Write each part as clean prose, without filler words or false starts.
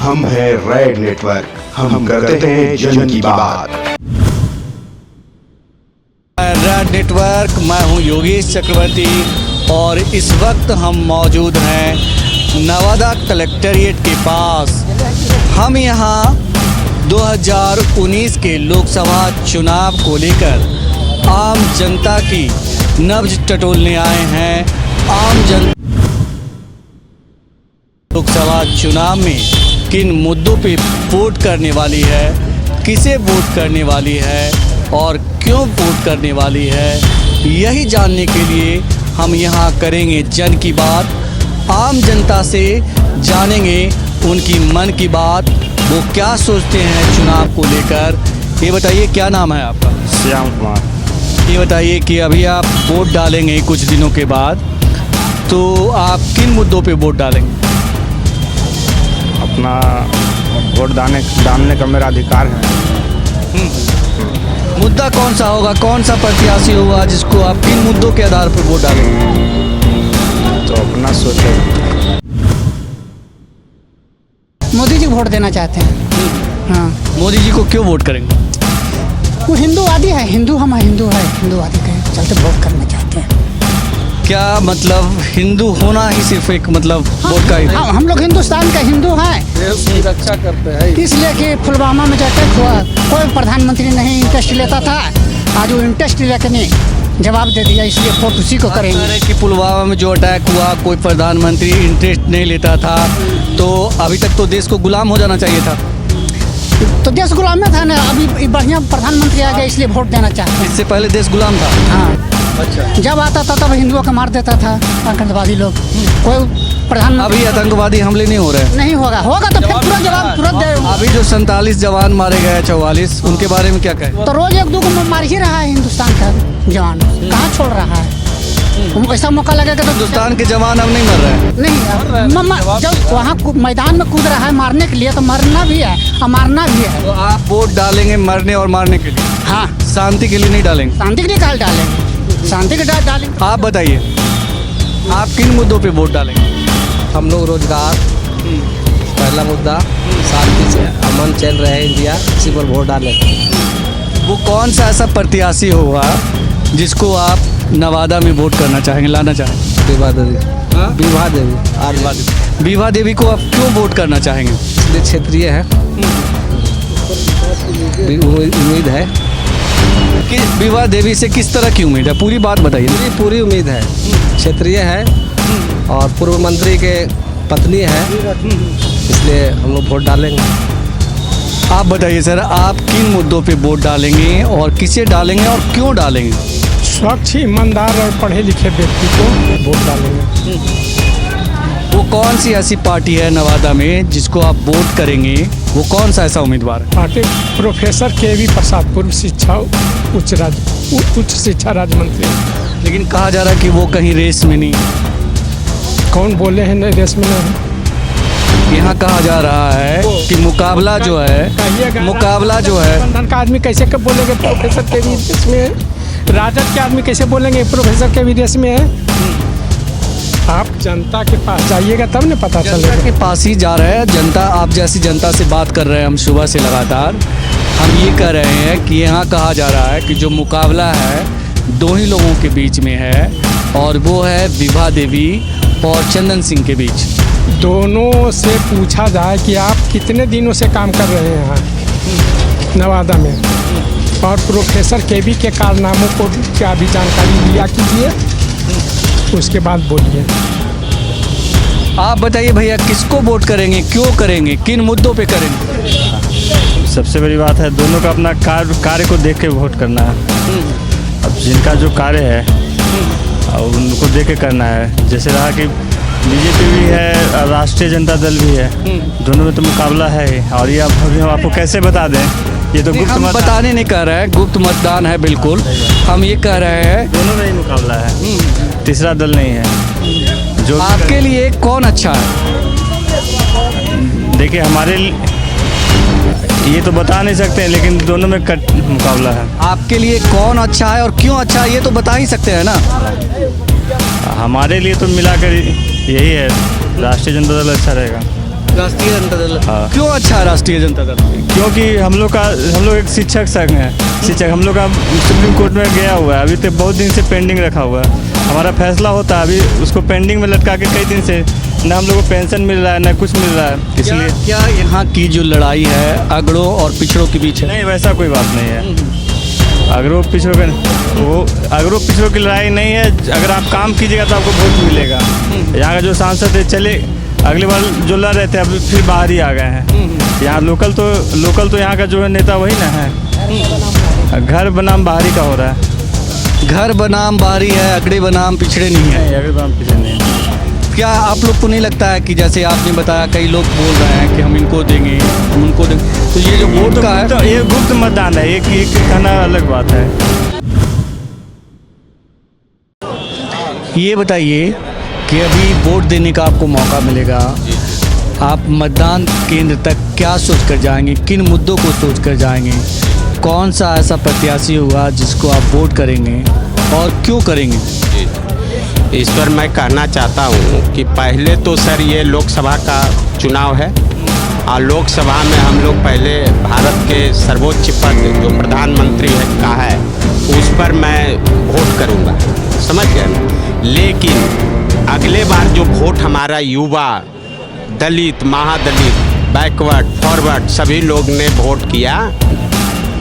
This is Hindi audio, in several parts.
हम हैं रेड नेटवर्क, हम करते हैं जन की बात। रेड नेटवर्क, मैं हूं योगेश चक्रवर्ती और इस वक्त हम मौजूद हैं नवादा कलेक्ट्रेट के पास। हम यहां 2019 के लोकसभा चुनाव को लेकर आम जनता की नब्ज टटोलने आए हैं। आम जनता लोकसभा चुनाव में किन मुद्दों पे वोट करने वाली है, किसे वोट करने वाली है और क्यों वोट करने वाली है, यही जानने के लिए हम यहाँ करेंगे जन की बात। आम जनता से जानेंगे उनकी मन की बात, वो क्या सोचते हैं चुनाव को लेकर। ये बताइए, क्या नाम है आपका? श्याम कुमार। ये बताइए कि अभी आप वोट डालेंगे कुछ दिनों के बाद, तो आप किन मुद्दों पे वोट डालेंगे? अपना वोट डालने का मेरा अधिकार है। मुद्दा कौन सा होगा, कौन सा प्रत्याशी होगा जिसको आप किन मुद्दों के आधार पर वोट डालेंगे? तो अपना सोचो। मोदी जी वोट देना चाहते हैं। हाँ, मोदी जी को क्यों वोट करेंगे? वो हिंदूवादी है, हिंदूवादी के चलते वोट करना चाहते हैं। क्या मतलब हिंदू होना ही सिर्फ एक मतलब वोट का ही? हाँ, हम लोग हिंदुस्तान का हिंदू हैं, देश की रक्षा करते हैं। इसलिए कि पुलवामा में जो अटैक हुआ, कोई प्रधानमंत्री नहीं इंटरेस्ट लेता था, आज वो इंटरेस्ट लेकर ने जवाब दे दिया, इसलिए वोट उसी को करेंगे। कि पुलवामा में जो अटैक हुआ कोई प्रधानमंत्री इंटरेस्ट नहीं लेता था, तो अभी तक तो देश को गुलाम हो जाना चाहिए था। तो देश गुलाम में था ना, अभी बढ़िया प्रधानमंत्री आ गया, इसलिए वोट देना चाहते हैं। इससे पहले देश गुलाम था। हाँ, अच्छा। जब आता था तब हिंदुओं को मार देता था आतंकवादी लोग। कोई प्रधानमंत्री अभी आतंकवादी हमले नहीं हो रहे हैं। नहीं होगा तो फिर पूरा जवाब तुरंत दे। अभी जो 47 जवान मारे गए, 44, उनके बारे में क्या कहें? तो रोज एक दो को मार ही रहा है हिंदुस्तान का जवान, कहाँ छोड़ रहा है? ऐसा मौका लगेगा तो हिंदुस्तान के जवान अब नहीं मर रहे हैं। नहीं, जब वहाँ मैदान में कूद रहा है मारने के लिए, तो मरना भी है और मारना भी है। तो आप वोट डालेंगे मरने और मारने के लिए? हाँ, शांति के लिए नहीं डालेंगे? शांति के लिए काल डालेंगे, शांति के डालेंगे। आप बताइए, आप किन मुद्दों पे वोट डालेंगे? हम लोग रोजगार, पहला मुद्दा, शांति से अमन चल रहे हैं इंडिया, इसी पर वोट डालें। वो कौन सा ऐसा प्रत्याशी होगा जिसको आप नवादा में वोट करना चाहेंगे, लाना चाहेंगे? विभा देवी। हाँ? विभा देवी। विभा देवी को आप क्यों वोट करना चाहेंगे? इसलिए क्षेत्रीय है, उम्मीद है कि विभा देवी से किस तरह की उम्मीद है, पूरी बात बताइए। पूरी उम्मीद है, क्षेत्रीय है और पूर्व मंत्री के पत्नी है, इसलिए हम लोग वोट डालेंगे। आप बताइए सर, आप किन मुद्दों पे वोट डालेंगे और किसे डालेंगे और क्यों डालेंगे? स्वच्छ, ईमानदार और पढ़े लिखे व्यक्ति को वोट डालेंगे। वो कौन सी ऐसी पार्टी है नवादा में जिसको आप वोट करेंगे? वो कौन सा ऐसा उम्मीदवार है? Party professor KV. प्रसाद, पूर्व शिक्षा उच्च शिक्षा राज्य मंत्री। लेकिन कहा जा रहा है कि वो कहीं रेस में नहीं। कौन बोले हैं नहीं रेस में नहीं? यहाँ कहा जा रहा है कि मुकाबला जो है गठबंधन का आदमी कैसे कब बोलेंगे प्रोफेसर के विदेश में है? राजद के आदमी कैसे बोलेंगे प्रोफेसर के विदेश में है? आप जनता के पास जाइएगा तब न पता चलेगा। जनता के पास ही जा रहे हैं, जनता, आप जैसी जनता से बात कर रहे हैं हम सुबह से लगातार। हम ये कह रहे हैं कि यहाँ कहा जा रहा है कि जो मुकाबला है दो ही लोगों के बीच में है, और वो है विभा देवी और चंदन सिंह के बीच। दोनों से पूछा जाए कि आप कितने दिनों से काम कर रहे हैं यहाँ नवादा में, और प्रोफेसर के.वी. के कारनामों को क्या भी जानकारी लिया कीजिए, उसके बाद बोलिए। आप बताइए भैया, किसको वोट करेंगे, क्यों करेंगे, किन मुद्दों पे करेंगे? सबसे बड़ी बात है दोनों का अपना कार्य को देख के वोट करना है। अब जिनका जो कार्य है और उनको देख के करना है। जैसे रहा कि बीजेपी भी है, राष्ट्रीय जनता दल भी है, दोनों में तो मुकाबला है। और ये अभी हम आपको कैसे बता दें, ये तो गुप्त हम बताने नहीं कह रहे हैं, गुप्त मतदान है बिल्कुल। हम ये कह रहे हैं दोनों में ही मुकाबला है, तीसरा दल नहीं है। जो आपके लिए कौन अच्छा है? देखिए हमारे ये तो बता नहीं सकते हैं, लेकिन दोनों में मुकाबला है। आपके लिए कौन अच्छा है और क्यों अच्छा है, ये तो बता ही सकते हैं ना। हमारे लिए तो मिलाकर यही है, राष्ट्रीय जनता दल अच्छा रहेगा। राष्ट्रीय जनता दल। हाँ। क्यों अच्छा है राष्ट्रीय जनता दल? क्योंकि हम लोग एक शिक्षक संघ है। हम लोग का सुप्रीम कोर्ट में गया हुआ है, अभी तक बहुत दिन से पेंडिंग रखा हुआ है। हमारा फैसला होता है, अभी उसको पेंडिंग में लटका के कई दिन से ना हम लोग को पेंशन मिल रहा है ना कुछ मिल रहा है। इसलिए क्या यहाँ की जो लड़ाई है अगड़ों और पिछड़ों के बीच है? नहीं, वैसा कोई बात नहीं है। अगरों पिछड़ों की लड़ाई नहीं है। अगर आप काम कीजिएगा तो आपको वोट मिलेगा। यहाँ का जो सांसद है, चले अगली बार जो लड़ रहे थे अब फिर बाहर ही आ गए हैं। यहाँ लोकल तो यहाँ का जो है नेता वही ना है। घर बनाम बाहरी का हो रहा है। घर बनाम बाहरी है, अगड़े बनाम पिछड़े नहीं है। नहीं, अगर बनाम पीछे नहीं है। क्या आप लोग को नहीं लगता है कि जैसे आपने बताया कई लोग बोल रहे हैं कि हम इनको देंगे, हम उनको देंगे, तो ये जो वोट का है तो ये गुप्त मतदान है, एक कहना अलग बात है। ये बताइए कि अभी वोट देने का आपको मौका मिलेगा, आप मतदान केंद्र तक क्या सोच कर जाएंगे, किन मुद्दों को सोच कर जाएंगे, कौन सा ऐसा प्रत्याशी होगा जिसको आप वोट करेंगे और क्यों करेंगे? इस पर मैं कहना चाहता हूँ कि पहले तो सर ये लोकसभा का चुनाव है और लोकसभा में हम लोग पहले भारत के सर्वोच्च पद जो प्रधानमंत्री का है उस पर मैं वोट करूँगा, समझ गए ना। लेकिन अगले बार जो वोट हमारा युवा, दलित, महादलित, बैकवर्ड, फॉरवर्ड सभी लोग ने वोट किया,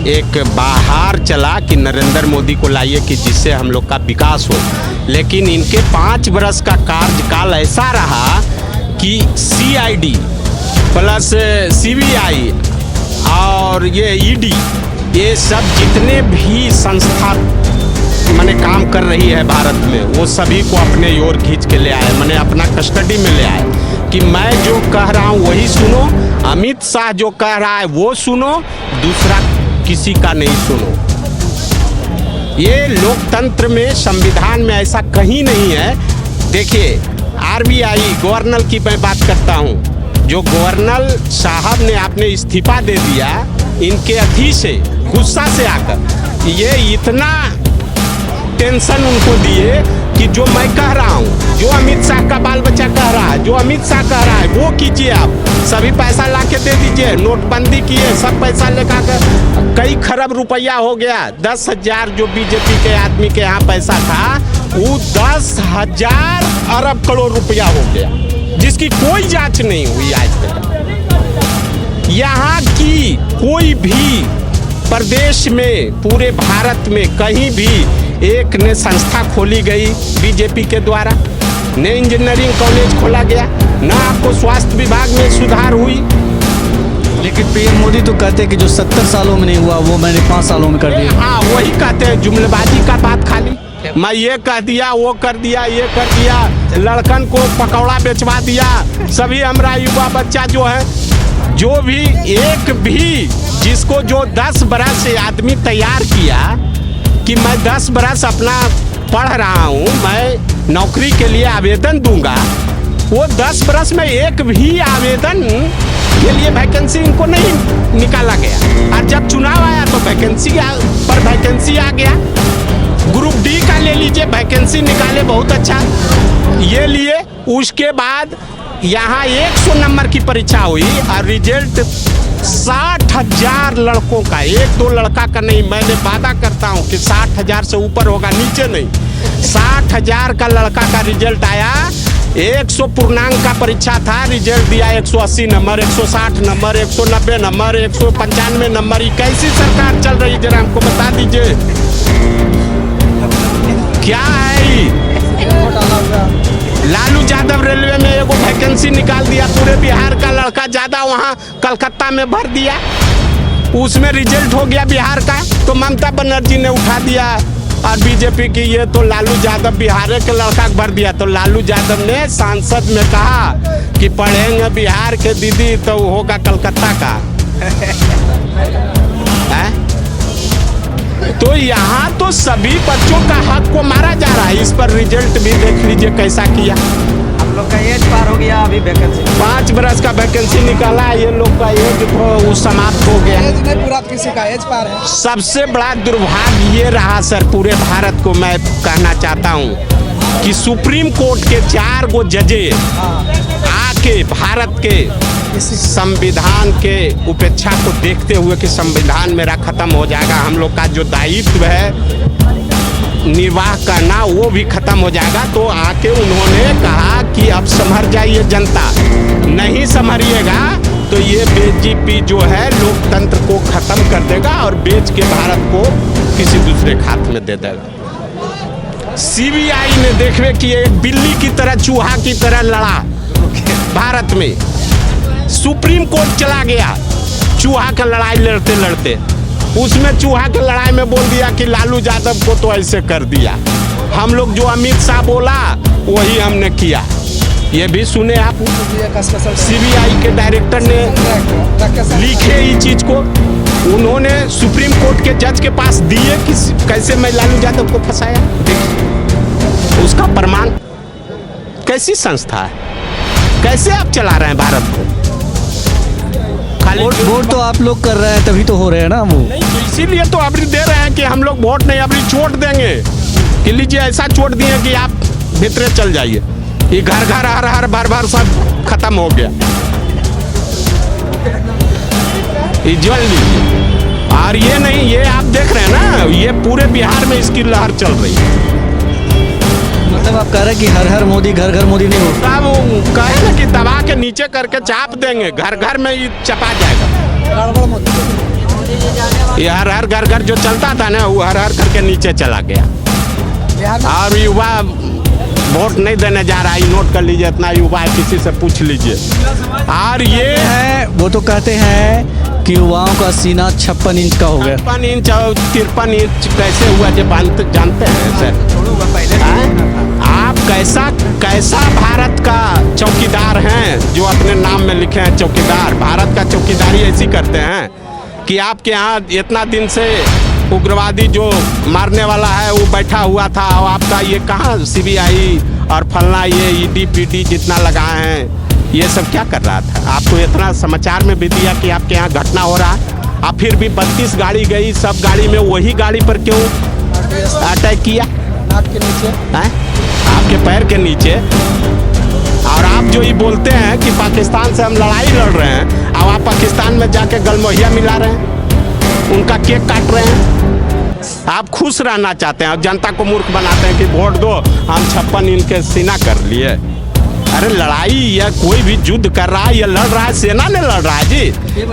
एक बाहर चला कि नरेंद्र मोदी को लाइए कि जिससे हम लोग का विकास हो। लेकिन इनके 5 वर्ष का कार्यकाल ऐसा रहा कि CID प्लस CBI और ये ED ये सब जितने भी संस्था मैंने काम कर रही है भारत में वो सभी को अपने ओर खींच के ले आए, मैंने अपना कस्टडी में ले आए कि मैं जो कह रहा हूँ वही सुनो, अमित शाह जो कह रहा है वो सुनो, दूसरा किसी का नहीं सुनो। ये लोकतंत्र में, संविधान में ऐसा कहीं नहीं है। देखिए RBI गवर्नर की मैं बात करता हूँ, जो गवर्नर साहब ने आपने इस्तीफा दे दिया इनके अथी से, गुस्सा से आकर, ये इतना टेंशन उनको दिए कि जो मैं कह रहा हूँ, जो अमित शाह का बाल बच्चा कह रहा है, जो अमित शाह कह रहा है वो कीजिए, आप सभी पैसा ला के दे दीजिए। नोटबंदी किए, सब पैसा लेकर कई खरब रुपया हो गया। 10,000 जो बीजेपी के आदमी के यहाँ पैसा था वो 10,000 अरब करोड़ रुपया हो गया, जिसकी कोई जांच नहीं हुई आज तक। यहाँ की कोई भी प्रदेश में, पूरे भारत में कहीं भी एक ने संस्था खोली गई बीजेपी के द्वारा, न इंजीनियरिंग कॉलेज खोला गया, न आपको स्वास्थ्य विभाग में सुधार हुई। लेकिन PM मोदी तो कहते हैं कि जो 70 सालों में नहीं हुआ वो मैंने 5 सालों में कर दिया। हाँ, वही कहते हैं, जुमलेबाजी का बात खाली। मैं ये कह दिया, वो कर दिया, ये कर दिया, लड़कन को पकौड़ा बेचवा दिया। सभी हमारा युवा बच्चा जो है, जो भी एक भी जिसको जो 10 बरस से आदमी तैयार किया कि मैं 10 बरस अपना पढ़ रहा हूँ, मैं नौकरी के लिए आवेदन दूंगा, वो 10 बरस में एक भी आवेदन के लिए वैकेंसी इनको नहीं निकाला गया। और जब चुनाव आया तो वैकेंसी पर वैकेंसी आ गया। ग्रुप D का ले लीजिए, वैकेंसी निकाले, बहुत अच्छा ये लिए। उसके बाद यहाँ 100 नंबर की परीक्षा हुई और रिजल्ट 60,000 लड़कों का, 1-2 लड़का का नहीं। मैंने वादा करता हूँ कि 60,000 से ऊपर होगा, नीचे नहीं। 60,000 का लड़का का रिजल्ट आया। 100 पूर्णांक का परीक्षा था, रिजल्ट दिया 180 नंबर, 160 नंबर, 190 नंबर, 195 नंबर। ये कैसी सरकार चल रही जरा हमको बता दीजिए, क्या है ये? लालू यादव रेलवे में एगो वैकेंसी निकाल दिया, पूरे बिहार का लड़का ज़्यादा वहाँ कलकत्ता में भर दिया, उसमें रिजल्ट हो गया बिहार का, तो ममता बनर्जी ने उठा दिया और बीजेपी की ये तो लालू यादव बिहार के लड़का भर दिया। तो लालू यादव ने सांसद में कहा कि पढ़ेंगे बिहार के दीदी तो होगा कलकत्ता का। तो यहाँ तो सभी बच्चों का हक को मारा जा रहा है। इस पर रिजल्ट भी देख लीजिए कैसा किया। आप लोग का एज पार हो गया, अभी वैकेंसी 5 बरस का वैकेंसी निकाला, ये लोग का एज वो समाप्त हो गया। एज नहीं पूरा, किसी का एज पार है। सबसे बड़ा दुर्भाग्य ये रहा सर, पूरे भारत को मैं कहना चाहता हूँ कि सुप्रीम कोर्ट के 4 गो जजे आके भारत के संविधान के उपेक्षा को देखते हुए कि संविधान मेरा खत्म हो जाएगा, हम लोग का जो दायित्व है निर्वाह करना वो भी खत्म हो जाएगा, तो आके उन्होंने कहा कि अब संभर जाइए जनता, नहीं संभरिएगा तो ये बीजेपी जो है लोकतंत्र को खत्म कर देगा और बेच के भारत को किसी दूसरे के हाथ में दे देगा। सीबीआई ने देखवे कि एक बिल्ली की तरह चूहा की तरह लड़ा भारत में, सुप्रीम कोर्ट चला गया चूहा का लड़ाई लड़ते लड़ते, उसमें चूहा की लड़ाई में बोल दिया कि लालू यादव को तो ऐसे कर दिया, हम लोग जो अमित शाह बोला वही हमने किया। ये भी सुने आप, सीबीआई के डायरेक्टर ने लिखे इस चीज को, उन्होंने सुप्रीम कोर्ट के जज के पास दिए कि कैसे मैं लालू यादव को फंसाया, देखिए उसका प्रमाण। कैसी संस्था है, कैसे आप चला रहे हैं भारत को? वोट तो आप लोग कर रहे हैं तभी तो हो रहे हैं ना वो। इसीलिए तो अभी दे रहे हैं कि हम लोग वोट नहीं अभी चोट देंगे कि लीजिए ऐसा चोट दिए कि आप भीतरे चल जाइए, ये घर घर हर हर भर भर सब खत्म हो गया, ये जल लीजिए। और ये नहीं, ये आप देख रहे हैं ना, ये पूरे बिहार में इसकी लहर चल रही है। मतलब आप कह रहे हैं कि हर हर मोदी घर घर मोदी नहीं होता, अब वो कहे ना कि दबा के नीचे करके चाप देंगे, घर घर में ये चपा जाएगा। ये हर हर घर घर जो चलता था ना वो हर हर करके नीचे चला गया। और युवा वोट नहीं देने जा रहा है, नोट कर लीजिए, इतना युवा है किसी से पूछ लीजिए। और ये है वो तो कहते हैं कि युवाओं का सीना 56 इंच का हो गया। 56 इंच और 53 इंच कैसे हुआ जो जानते हैं सर? आप कैसा भारत का चौकीदार हैं जो अपने नाम में लिखे हैं चौकीदार। भारत का चौकीदारी ऐसी करते हैं कि आपके यहाँ इतना दिन से उग्रवादी जो मारने वाला है वो बैठा हुआ था, और आपका ये कहाँ सीबीआई और फलना ये ईडी पीडी जितना लगाए हैं, ये सब क्या कर रहा था? आपको इतना समाचार में भी दिया कि आपके यहाँ घटना हो रहा है, आप फिर भी 32 गाड़ी गई, सब गाड़ी में वही गाड़ी पर क्यों अटैक किया? आपके नीचे है, आपके पैर के नीचे। और आप जो ये बोलते हैं कि पाकिस्तान से हम लड़ाई लड़ रहे हैं, अब आप पाकिस्तान में जाके गलमोहिया मिला रहे हैं, उनका केक काट रहे हैं। आप खुश रहना चाहते हैं और जनता को मूर्ख बनाते हैं कि वोट दो, हम 56 इंच के सीना कर लिए। अरे लड़ाई या कोई भी युद्ध कर रहा है, ये लड़ रहा है, सेना ने लड़ रहा है जी।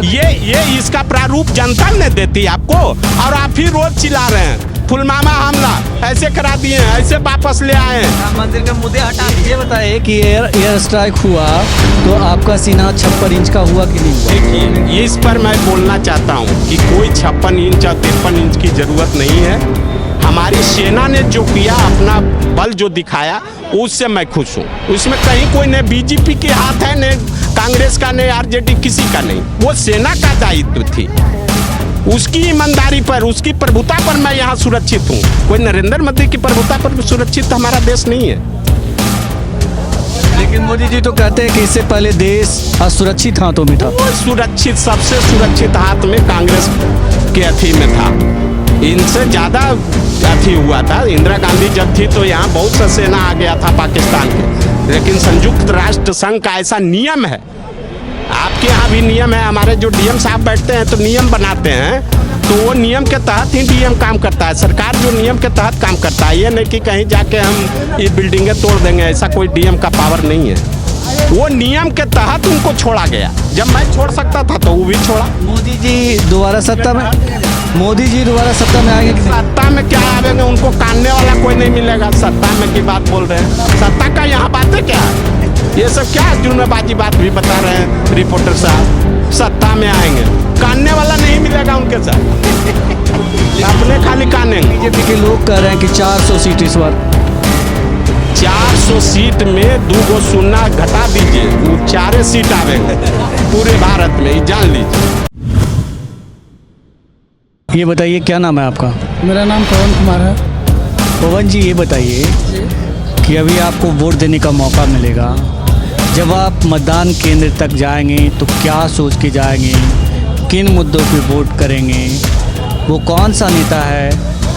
ये इसका प्रारूप जनता ने देती आपको, और आप फिर रोज चिल्ला रहे हैं पुलवामा हमला ऐसे करा दिए हैं, ऐसे वापस ले आए हैं। मंदिर के मुद्दे हटा दिए। ये बताइए कि एयर स्ट्राइक हुआ तो आपका सीना 56 इंच का हुआ कि नहीं हुआ? देखिए इस पर मैं बोलना चाहता हूँ कि कोई 56 इंच और 53 इंच की जरूरत नहीं है। हमारी सेना ने जो किया, अपना बल जो दिखाया, उससे मैं खुश हूँ। उसमें कहीं कोई न बीजेपी के हाथ है, न कांग्रेस का, न आरजेडी, किसी का नहीं। वो सेना का दायित्व थी, उसकी ईमानदारी पर, उसकी प्रभुता पर मैं यहाँ सुरक्षित हूँ। कोई नरेंद्र मोदी की प्रभुता पर सुरक्षित हमारा देश नहीं है। लेकिन मोदी जी तो कहते हैं कि इससे पहले देश असुरक्षित हाथों में था। सुरक्षित, सबसे सुरक्षित हाथ में कांग्रेस के अथी में था, इनसे ज़्यादा अथी हुआ था। इंदिरा गांधी जब थी तो यहाँ बहुत सा सेना आ गया था पाकिस्तान के, लेकिन संयुक्त राष्ट्र संघ का ऐसा नियम है, आपके यहाँ भी नियम है, हमारे जो डीएम साहब बैठते हैं तो नियम बनाते हैं, तो वो नियम के तहत ही डीएम काम करता है। सरकार जो नियम के तहत काम करता है, ये नहीं कि कहीं जाके हम ये बिल्डिंगें तोड़ देंगे, ऐसा कोई डीएम का पावर नहीं है। वो नियम के तहत उनको छोड़ा गया। जब मैं छोड़ सकता था तो वो भी छोड़ा। मोदी जी दोबारा सत्ता में, मोदी जी दोबारा सत्ता में आएंगे? सत्ता में क्या आएंगे, उनको काटने वाला कोई नहीं मिलेगा। सत्ता में की बात बोल रहे हैं, सत्ता का यहाँ बातें क्या है? ये सब क्या जुर्मबाजी बात भी बता रहे हैं रिपोर्टर साहब। सत्ता में आएंगे, काटने वाला नहीं मिलेगा उनके साथ, अपने खाली कानेंगे। बीजेपी के लोग कह रहे हैं कि 400 सीट इस बार। 400 सीट में 2 गो सुनना घटा दीजिए, वो 4 सीट आवेंगे पूरे भारत में, जान लीजिए। ये बताइए क्या नाम है आपका? मेरा नाम पवन कुमार है। पवन जी ये बताइए कि अभी आपको वोट देने का मौका मिलेगा, जब आप मतदान केंद्र तक जाएंगे तो क्या सोच के जाएंगे, किन मुद्दों पे वोट करेंगे, वो कौन सा नेता है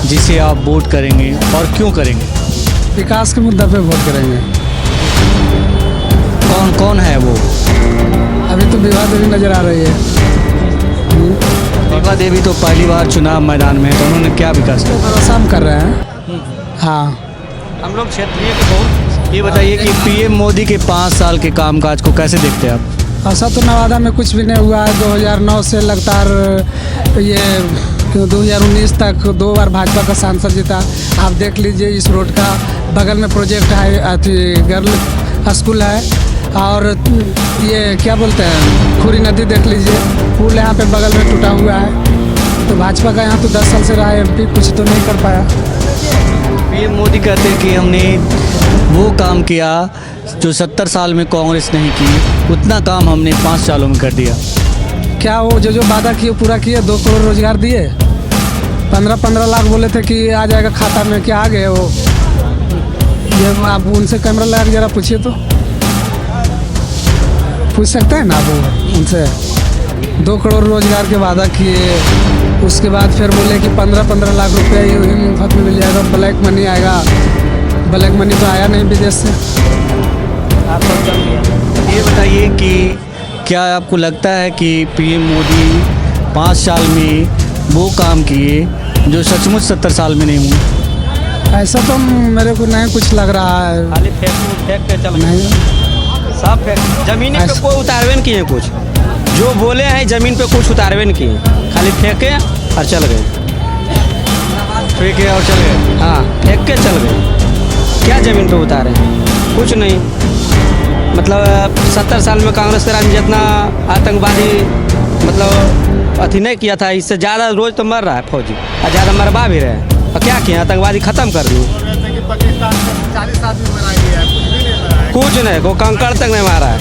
जिसे आप वोट करेंगे और क्यों करेंगे? विकास के मुद्दा पे वोट करेंगे। कौन कौन है वो? अभी तो विभा देवी नजर आ रही है। विभा देवी तो पहली बार चुनाव मैदान में है, तो उन्होंने क्या विकास किया? भरोसा हम कर रहे हैं। हाँ, हम लोग क्षेत्रीय के बहुत। ये बताइए कि पीएम मोदी के 5 साल के कामकाज को कैसे देखते हैं आप? ऐसा तो नवादा में कुछ भी नहीं हुआ है। 2009 से लगातार ये 2019 तक 2 बार भाजपा का सांसद जीता। आप देख लीजिए, इस रोड का बगल में प्रोजेक्ट है, अथी गर्ल स्कूल है, और ये क्या बोलते हैं, खुरी नदी देख लीजिए, पुल यहाँ पे बगल में टूटा हुआ है। तो भाजपा का यहाँ तो 10 साल से रहा है एमपी, कुछ तो नहीं कर पाया। पीएम मोदी कहते हैं कि हमने वो काम किया जो 70 साल में कांग्रेस नहीं की, उतना काम हमने 5 सालों में कर दिया। क्या वो जो वादा किए पूरा किए? 2 करोड़ रोजगार दिए, 15-15 लाख बोले थे कि आ जाएगा खाता में, क्या आ गए वो? ये आप उनसे कैमरा लगा के जरा पूछिए तो, पूछ सकते हैं ना वो उनसे। 2 करोड़ रोजगार के वादा किए, उसके बाद फिर बोले कि 15-15 लाख रुपया ये मुफ्त में मिल जाएगा, ब्लैक मनी आएगा। ब्लैक मनी तो आया नहीं विदेश से। ये बताइए कि क्या आपको लगता है कि पीएम मोदी 5 साल में वो काम किए जो सचमुच 70 साल में नहीं हुए? ऐसा तो मेरे को नहीं कुछ लग रहा है। खाली फेंक के चल नहीं, सब फेंक, जमीन पे कोई उतारवे नहीं किए कुछ। जो बोले हैं जमीन पे कुछ उतारवे नहीं किए, खाली फेंके और चल गए। फेंके और चल गए? हाँ, फेंक के चल गए। क्या जमीन पे उतारे? कुछ नहीं। मतलब 70 साल में कांग्रेस के राज में जितना आतंकवादी मतलब अथी नहीं किया था, इससे ज़्यादा रोज तो मर रहा है फौजी, और ज़्यादा मरवा भी रहे। और क्या किया? आतंकवादी ख़त्म कर दिए। कुछ नहीं, को कंकड़ तक नहीं मारा है।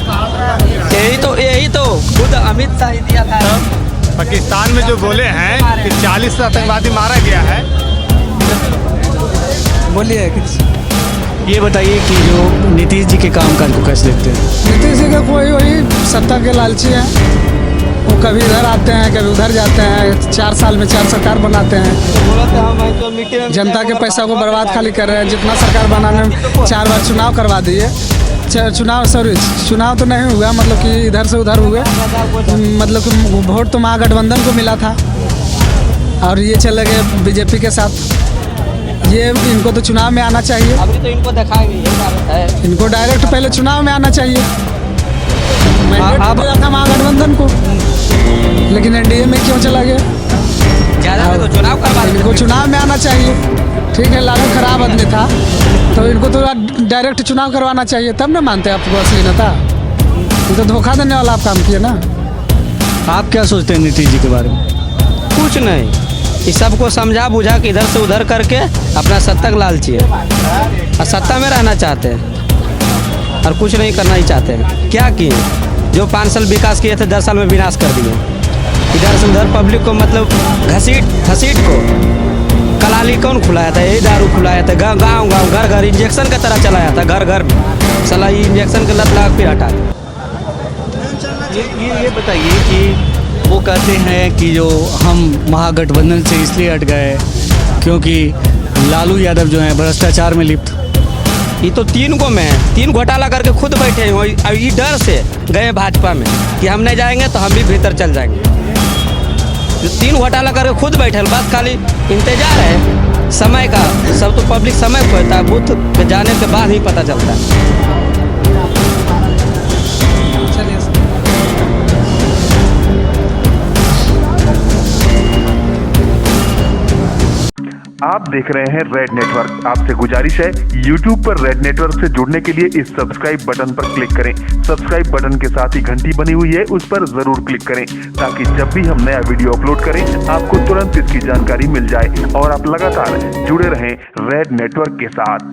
यही तो खुद अमित शाह ही दिया था। पाकिस्तान में जो बोले हैं कि 40 आतंकवादी मारा गया है। बोलिए कुछ। ये बताइए कि जो नीतीश जी के कामकाज को कैसे देखते हैं? नीतीश जी का कोई वही सत्ता के लालची है। वो कभी इधर आते हैं, कभी उधर जाते हैं, 4 साल में 4 सरकार बनाते हैं। जनता के पैसा को बर्बाद खाली कर रहे हैं। जितना सरकार बनाने में 4 बार चुनाव करवा दिए। चुनाव तो नहीं हुआ, मतलब कि इधर से उधर हुए। मतलब कि वोट तो महागठबंधन को मिला था और ये चले गए बीजेपी के साथ। ये इनको तो चुनाव में आना चाहिए। अभी तो इनको दिखाएंगे, इनको डायरेक्ट पहले चुनाव में आना चाहिए। मैंडेट था महागठबंधन को, लेकिन एनडीए में क्यों चला गया? तो चुनाव करवा इनको चुनाव में आना चाहिए। ठीक है, लालू खराब आदमी था, तो इनको तो डायरेक्ट चुनाव करवाना चाहिए, तब ना मानते आपको असली नेता। ये तो धोखा देने वाला आप काम किए ना। आप क्या सोचते हैं नीतीश जी के बारे में? कुछ नहीं, इस सबको समझा बुझा के इधर से उधर करके अपना सत्ता का लालची है, और सत्ता में रहना चाहते हैं और कुछ नहीं करना ही चाहते हैं। क्या किए? जो 5 साल विकास किए थे 10 साल में विनाश कर दिए। इधर से उधर पब्लिक को मतलब घसीट को कलाली कौन खुलाया था? यही दारू खुलाया था। गाँव घर घर इंजेक्शन की तरह चलाया था, घर घर साला इंजेक्शन के लत लगा फिर हटा। ये बताइए कि वो कहते हैं कि जो हम महागठबंधन से इसलिए हट गए क्योंकि लालू यादव जो हैं भ्रष्टाचार में लिप्त। ये तो 3 को में 3 घोटाला करके खुद बैठे हैं। ये डर से गए भाजपा में कि हम नहीं जाएंगे तो हम भी भीतर चल जाएंगे। जो 3 घोटाला करके खुद बैठे, बस खाली इंतजार है समय का। सब तो पब्लिक समय खोता है, बूथ पे जाने के बाद ही पता चलता है। आप देख रहे हैं रेड नेटवर्क। आपसे गुजारिश है, YouTube पर रेड नेटवर्क से जुड़ने के लिए इस सब्सक्राइब बटन पर क्लिक करें। सब्सक्राइब बटन के साथ ही घंटी बनी हुई है, उस पर जरूर क्लिक करें ताकि जब भी हम नया वीडियो अपलोड करें आपको तुरंत इसकी जानकारी मिल जाए और आप लगातार जुड़े रहें रेड नेटवर्क के साथ।